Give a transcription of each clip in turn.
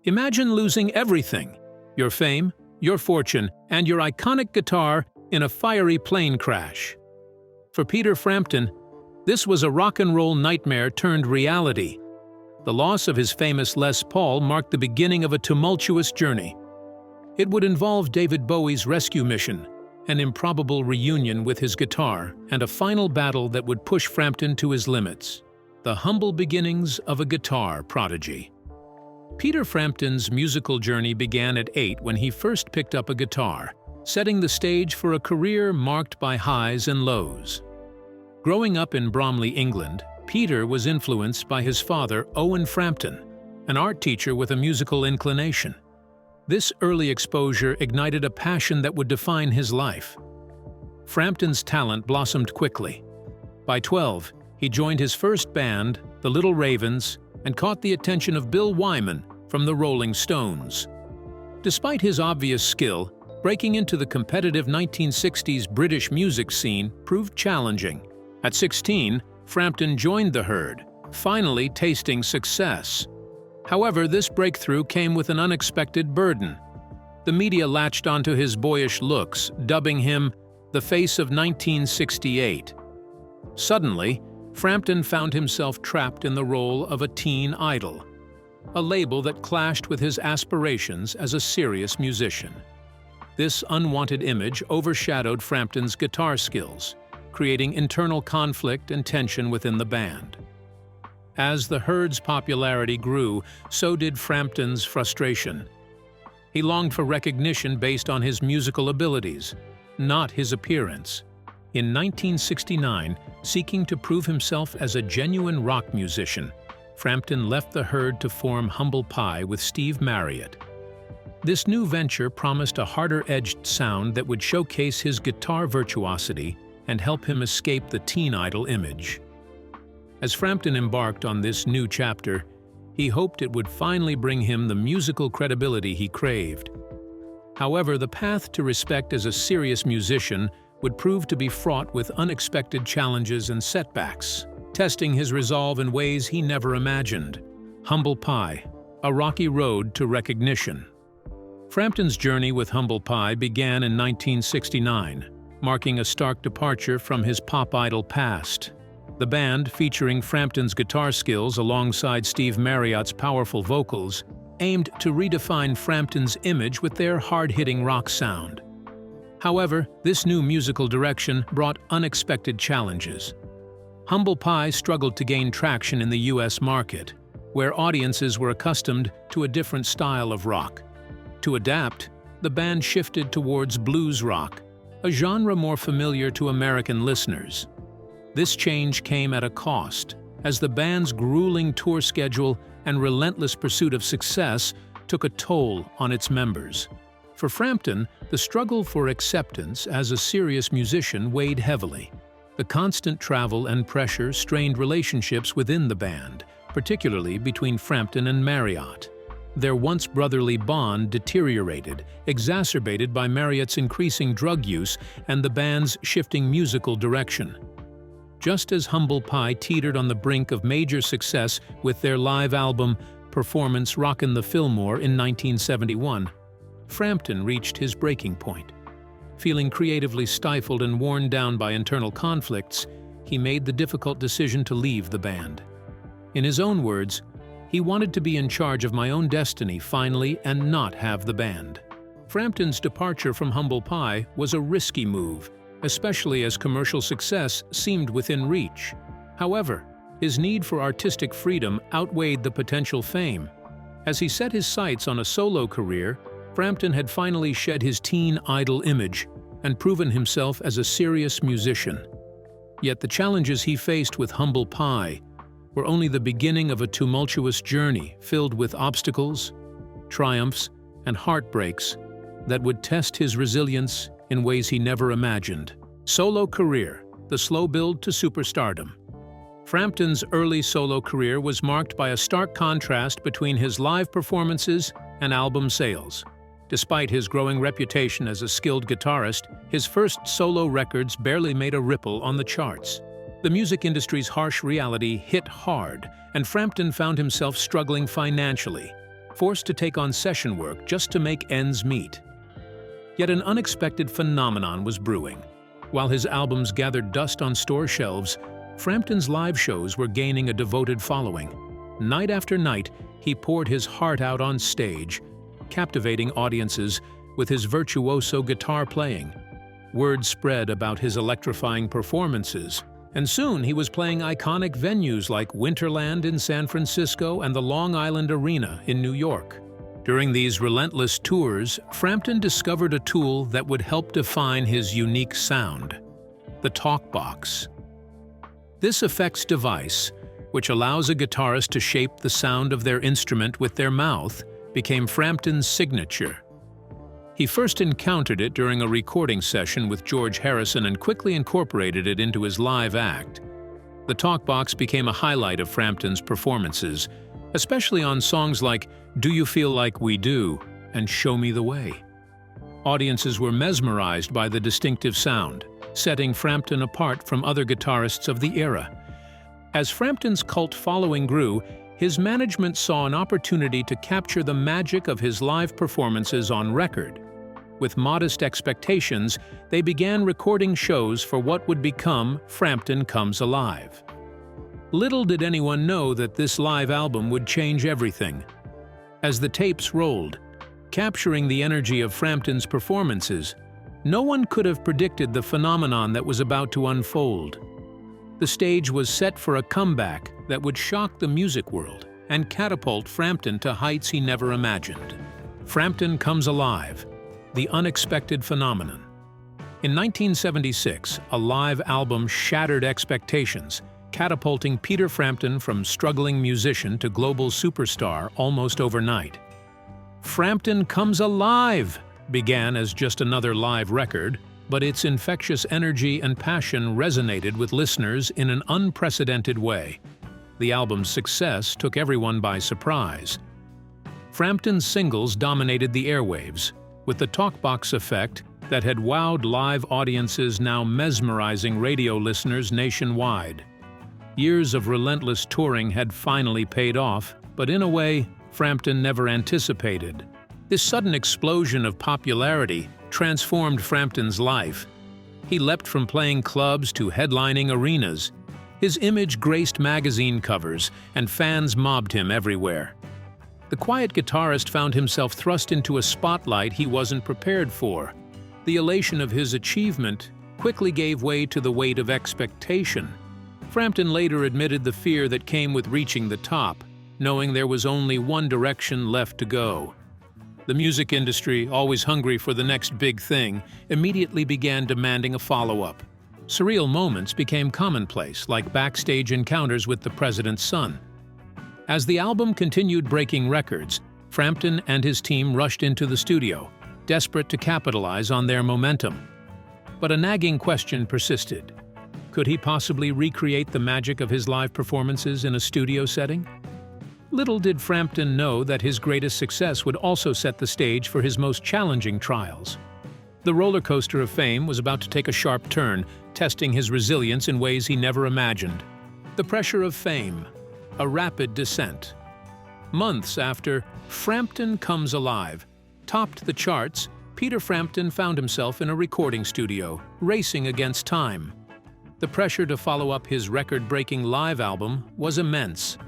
Imagine losing everything: your fame, your fortune, and your iconic guitar in a fiery plane crash. For Peter Frampton, this was a rock and roll nightmare turned reality. The loss of his famous Les Paul marked the beginning of a tumultuous journey. It would involve David Bowie's rescue mission, an improbable reunion with his guitar, and a final battle that would push Frampton to his limits. The humble beginnings of a guitar prodigy. Peter Frampton's musical journey began at 8 when he first picked up a guitar, setting the stage for a career marked by highs and lows. Growing up in Bromley, England, Peter was influenced by his father, Owen Frampton, an art teacher with a musical inclination. This early exposure ignited a passion that would define his life. Frampton's talent blossomed quickly. By 12, he joined his first band, the Little Ravens, and caught the attention of Bill Wyman from the Rolling Stones. Despite his obvious skill, breaking into the competitive 1960s British music scene proved challenging. At 16, Frampton joined the Herd, finally tasting success. However, this breakthrough came with an unexpected burden. The media latched onto his boyish looks, dubbing him the face of 1968. Suddenly, Frampton found himself trapped in the role of a teen idol, a label that clashed with his aspirations as a serious musician. This unwanted image overshadowed Frampton's guitar skills, creating internal conflict and tension within the band. As the Herd's popularity grew, so did Frampton's frustration. He longed for recognition based on his musical abilities, not his appearance. In 1969, seeking to prove himself as a genuine rock musician, Frampton left the Herd to form Humble Pie with Steve Marriott. This new venture promised a harder-edged sound that would showcase his guitar virtuosity and help him escape the teen idol image. As Frampton embarked on this new chapter, he hoped it would finally bring him the musical credibility he craved. However, the path to respect as a serious musician would prove to be fraught with unexpected challenges and setbacks, testing his resolve in ways he never imagined. Humble Pie, a rocky road to recognition. Frampton's journey with Humble Pie began in 1969, marking a stark departure from his pop idol past. The band, featuring Frampton's guitar skills alongside Steve Marriott's powerful vocals, aimed to redefine Frampton's image with their hard-hitting rock sound. However, this new musical direction brought unexpected challenges. Humble Pie struggled to gain traction in the US market, where audiences were accustomed to a different style of rock. To adapt, the band shifted towards blues rock, a genre more familiar to American listeners. This change came at a cost, as the band's grueling tour schedule and relentless pursuit of success took a toll on its members. For Frampton, the struggle for acceptance as a serious musician weighed heavily. The constant travel and pressure strained relationships within the band, particularly between Frampton and Marriott. Their once brotherly bond deteriorated, exacerbated by Marriott's increasing drug use and the band's shifting musical direction. Just as Humble Pie teetered on the brink of major success with their live album Performance Rockin' the Fillmore in 1971, Frampton reached his breaking point. Feeling creatively stifled and worn down by internal conflicts, he made the difficult decision to leave the band. In his own words, "He wanted to be in charge of my own destiny finally and not have the band." Frampton's departure from Humble Pie was a risky move, especially as commercial success seemed within reach. However, his need for artistic freedom outweighed the potential fame. As he set his sights on a solo career, Frampton had finally shed his teen idol image and proven himself as a serious musician. Yet the challenges he faced with Humble Pie were only the beginning of a tumultuous journey filled with obstacles, triumphs, and heartbreaks that would test his resilience in ways he never imagined. Solo career, the slow build to superstardom. Frampton's early solo career was marked by a stark contrast between his live performances and album sales. Despite his growing reputation as a skilled guitarist, his first solo records barely made a ripple on the charts. The music industry's harsh reality hit hard, and Frampton found himself struggling financially. forced to take on session work just to make ends meet. Yet an unexpected phenomenon was brewing. While his albums gathered dust on store shelves, Frampton's live shows were gaining a devoted following. Night after night, he poured his heart out on stage, captivating audiences with his virtuoso guitar playing. Word spread about his electrifying performances, and soon he was playing iconic venues like Winterland in San Francisco and the Long Island Arena in New York. During these relentless tours, Frampton discovered a tool that would help define his unique sound: the talkbox. This effects device, which allows a guitarist to shape the sound of their instrument with their mouth, became Frampton's signature. He first encountered it during a recording session with George Harrison and quickly incorporated it into his live act. The talkbox became a highlight of Frampton's performances, especially on songs like Do You Feel Like We Do and Show Me the Way. Audiences were mesmerized by the distinctive sound, setting Frampton apart from other guitarists of the era. As Frampton's cult following grew, his management saw an opportunity to capture the magic of his live performances on record. With modest expectations, they began recording shows for what would become Frampton Comes Alive. Little did anyone know that this live album would change everything. As the tapes rolled, capturing the energy of Frampton's performances, no one could have predicted the phenomenon that was about to unfold. The stage was set for a comeback that would shock the music world and catapult Frampton to heights he never imagined. Frampton Comes Alive, the unexpected phenomenon. In 1976, a live album shattered expectations, catapulting Peter Frampton from struggling musician to global superstar almost overnight. Frampton Comes Alive began as just another live record, but its infectious energy and passion resonated with listeners in an unprecedented way. The album's success took everyone by surprise. Frampton's singles dominated the airwaves, with the talkbox effect that had wowed live audiences now mesmerizing radio listeners nationwide. Years of relentless touring had finally paid off, but in a way Frampton never anticipated. This sudden explosion of popularity transformed Frampton's life. He leapt from playing clubs to headlining arenas. His image graced magazine covers, and fans mobbed him everywhere. The quiet guitarist found himself thrust into a spotlight he wasn't prepared for. The elation of his achievement quickly gave way to the weight of expectation. Frampton later admitted the fear that came with reaching the top, knowing there was only one direction left to go. The music industry, always hungry for the next big thing, immediately began demanding a follow-up. Surreal moments became commonplace, like backstage encounters with the president's son. As the album continued breaking records, Frampton and his team rushed into the studio, desperate to capitalize on their momentum. But a nagging question persisted. Could he possibly recreate the magic of his live performances in a studio setting? Little did Frampton know that his greatest success would also set the stage for his most challenging trials. The roller coaster of fame was about to take a sharp turn, testing his resilience in ways he never imagined. The pressure of fame, a rapid descent. Months after Frampton Comes Alive topped the charts, Peter Frampton found himself in a recording studio, racing against time. The pressure to follow up his record-breaking live album was immense.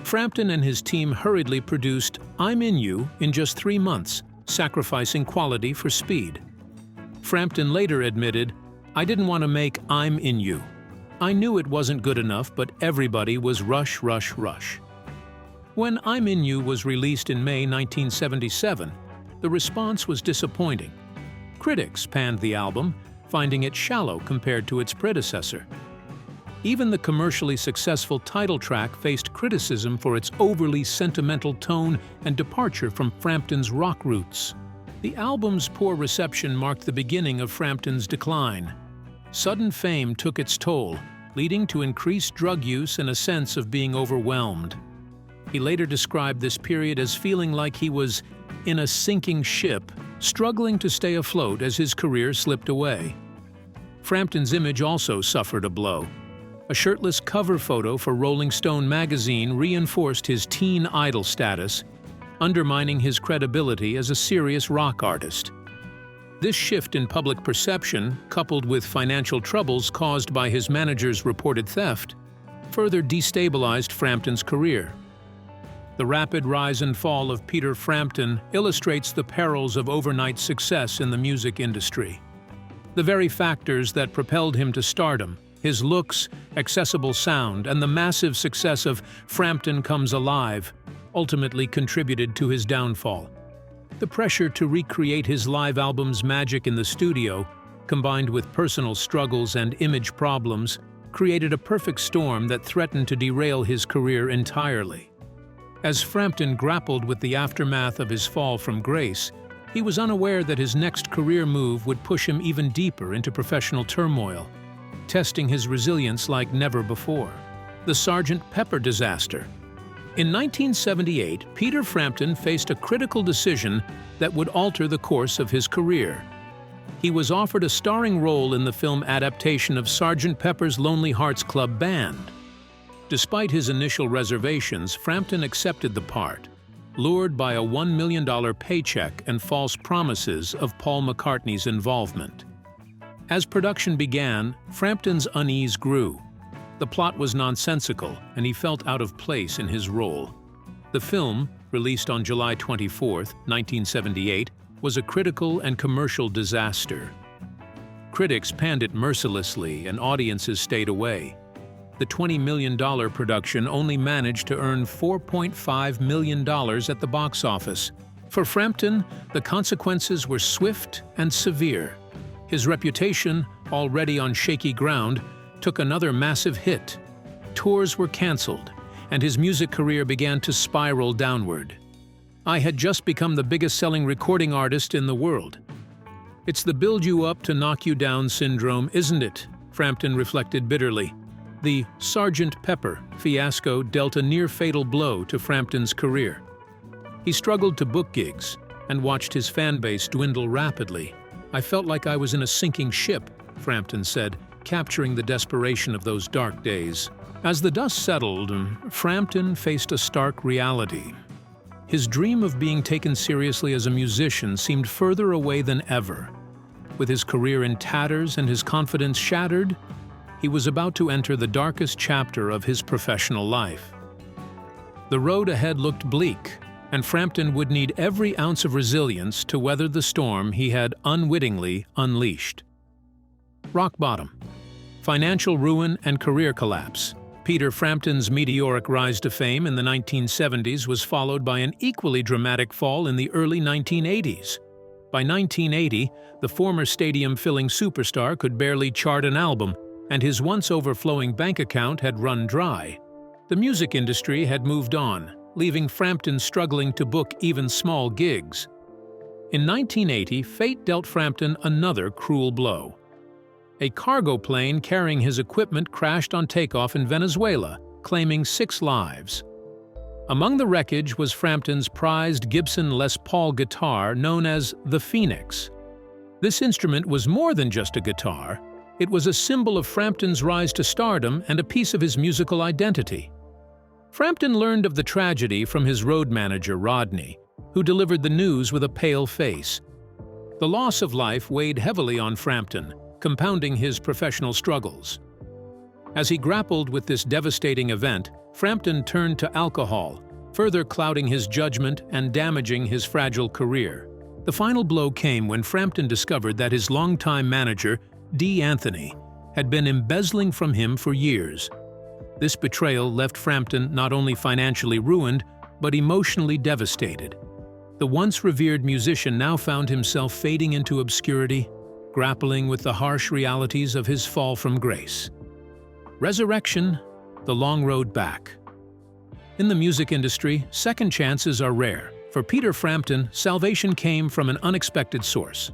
Frampton and his team hurriedly produced I'm In You in just 3 months, sacrificing quality for speed. Frampton later admitted, "I didn't want to make I'm In You. I knew it wasn't good enough, but everybody was rush, rush, rush." When I'm In You was released in May 1977, the response was disappointing. Critics panned the album, finding it shallow compared to its predecessor. Even the commercially successful title track faced criticism for its overly sentimental tone and departure from Frampton's rock roots. The album's poor reception marked the beginning of Frampton's decline. Sudden fame took its toll, leading to increased drug use and a sense of being overwhelmed. He later described this period as feeling like he was in a sinking ship, struggling to stay afloat as his career slipped away. Frampton's image also suffered a blow. A shirtless cover photo for Rolling Stone magazine reinforced his teen idol status, undermining his credibility as a serious rock artist. This shift in public perception, coupled with financial troubles caused by his manager's reported theft, further destabilized Frampton's career. The rapid rise and fall of Peter Frampton illustrates the perils of overnight success in the music industry. The very factors that propelled him to stardom, his looks, accessible sound, and the massive success of Frampton Comes Alive, ultimately contributed to his downfall. The pressure to recreate his live album's magic in the studio, combined with personal struggles and image problems, created a perfect storm that threatened to derail his career entirely. As Frampton grappled with the aftermath of his fall from grace, he was unaware that his next career move would push him even deeper into professional turmoil, testing his resilience like never before. The Sgt. Pepper disaster. In 1978, Peter Frampton faced a critical decision that would alter the course of his career. He was offered a starring role in the film adaptation of Sgt. Pepper's Lonely Hearts Club Band. Despite his initial reservations, Frampton accepted the part, lured by a $1 million paycheck and false promises of Paul McCartney's involvement. As production began, Frampton's unease grew. The plot was nonsensical, and he felt out of place in his role. The film, released on July 24, 1978, was a critical and commercial disaster. Critics panned it mercilessly, and audiences stayed away. The $20 million production only managed to earn $4.5 million at the box office. For Frampton, the consequences were swift and severe. His reputation, already on shaky ground, took another massive hit. Tours were canceled, and his music career began to spiral downward. I had just become the biggest-selling recording artist in the world. It's the build-you-up-to-knock-you-down syndrome, isn't it? Frampton reflected bitterly. The Sgt. Pepper fiasco dealt a near-fatal blow to Frampton's career. He struggled to book gigs and watched his fan base dwindle rapidly. "I felt like I was in a sinking ship," Frampton said, capturing the desperation of those dark days. As the dust settled, Frampton faced a stark reality. His dream of being taken seriously as a musician seemed further away than ever. With his career in tatters and his confidence shattered, he was about to enter the darkest chapter of his professional life. The road ahead looked bleak, and Frampton would need every ounce of resilience to weather the storm he had unwittingly unleashed. Rock bottom. Financial ruin and career collapse. Peter Frampton's meteoric rise to fame in the 1970s was followed by an equally dramatic fall in the early 1980s. By 1980, the former stadium-filling superstar could barely chart an album, and his once overflowing bank account had run dry. The music industry had moved on, leaving Frampton struggling to book even small gigs. In 1980, fate dealt Frampton another cruel blow. A cargo plane carrying his equipment crashed on takeoff in Venezuela, claiming 6 lives. Among the wreckage was Frampton's prized Gibson Les Paul guitar known as the Phoenix. This instrument was more than just a guitar. It was a symbol of Frampton's rise to stardom and a piece of his musical identity. Frampton learned of the tragedy from his road manager, Rodney, who delivered the news with a pale face. The loss of life weighed heavily on Frampton, compounding his professional struggles. As he grappled with this devastating event, Frampton turned to alcohol, further clouding his judgment and damaging his fragile career. The final blow came when Frampton discovered that his longtime manager, D. Anthony, had been embezzling from him for years. This betrayal left Frampton not only financially ruined, but emotionally devastated. The once revered musician now found himself fading into obscurity, grappling with the harsh realities of his fall from grace. Resurrection, the long road back. In the music industry, second chances are rare. For Peter Frampton, salvation came from an unexpected source: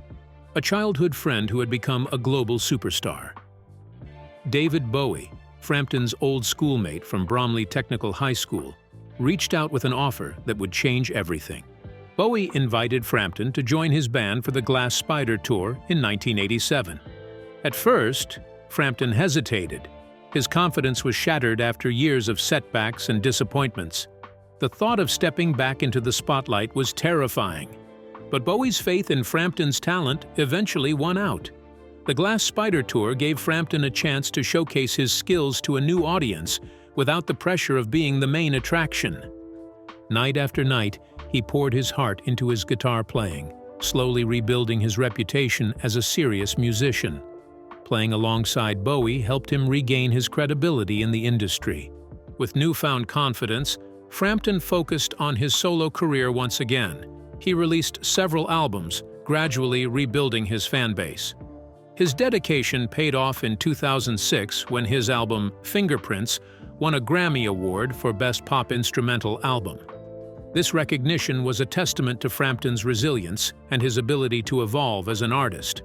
a childhood friend who had become a global superstar. David Bowie, Frampton's old schoolmate from Bromley Technical High School, reached out with an offer that would change everything. Bowie invited Frampton to join his band for the Glass Spider Tour in 1987. At first, Frampton hesitated. His confidence was shattered after years of setbacks and disappointments. The thought of stepping back into the spotlight was terrifying. But Bowie's faith in Frampton's talent eventually won out. The Glass Spider Tour gave Frampton a chance to showcase his skills to a new audience without the pressure of being the main attraction. Night after night, he poured his heart into his guitar playing, slowly rebuilding his reputation as a serious musician. Playing alongside Bowie helped him regain his credibility in the industry. With newfound confidence, Frampton focused on his solo career once again. He released several albums, gradually rebuilding his fanbase. His dedication paid off in 2006 when his album, Fingerprints, won a Grammy Award for Best Pop Instrumental Album. This recognition was a testament to Frampton's resilience and his ability to evolve as an artist.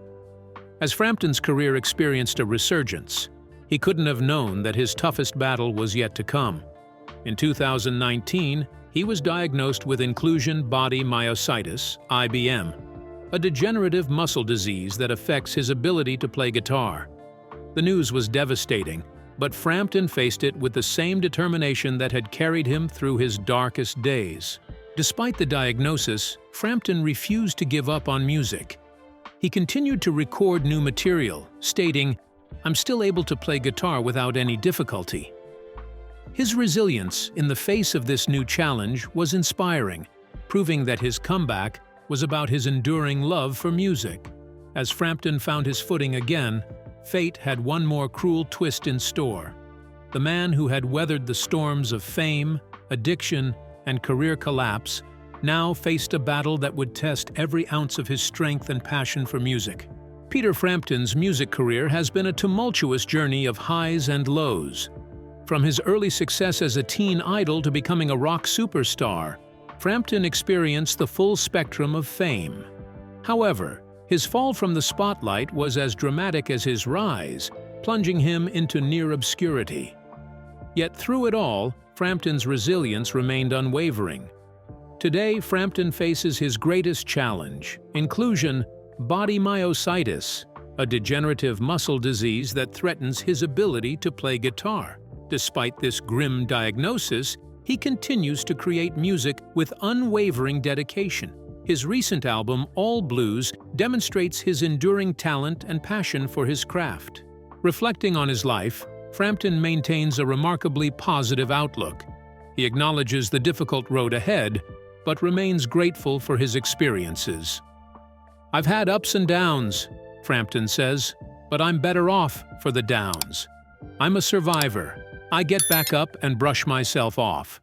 As Frampton's career experienced a resurgence, he couldn't have known that his toughest battle was yet to come. In 2019, he was diagnosed with inclusion body myositis, IBM, a degenerative muscle disease that affects his ability to play guitar. The news was devastating, but Frampton faced it with the same determination that had carried him through his darkest days. Despite the diagnosis, Frampton refused to give up on music. He continued to record new material, stating, "I'm still able to play guitar without any difficulty." His resilience in the face of this new challenge was inspiring, proving that his comeback was about his enduring love for music. As Frampton found his footing again, fate had one more cruel twist in store. The man who had weathered the storms of fame, addiction, and career collapse now faced a battle that would test every ounce of his strength and passion for music. Peter Frampton's music career has been a tumultuous journey of highs and lows. From his early success as a teen idol to becoming a rock superstar, Frampton experienced the full spectrum of fame. However, his fall from the spotlight was as dramatic as his rise, plunging him into near obscurity. Yet through it all, Frampton's resilience remained unwavering. Today, Frampton faces his greatest challenge: inclusion body myositis, a degenerative muscle disease that threatens his ability to play guitar. Despite this grim diagnosis, he continues to create music with unwavering dedication. His recent album, All Blues, demonstrates his enduring talent and passion for his craft. Reflecting on his life, Frampton maintains a remarkably positive outlook. He acknowledges the difficult road ahead, but remains grateful for his experiences. "I've had ups and downs," Frampton says, "but I'm better off for the downs. I'm a survivor. I get back up and brush myself off."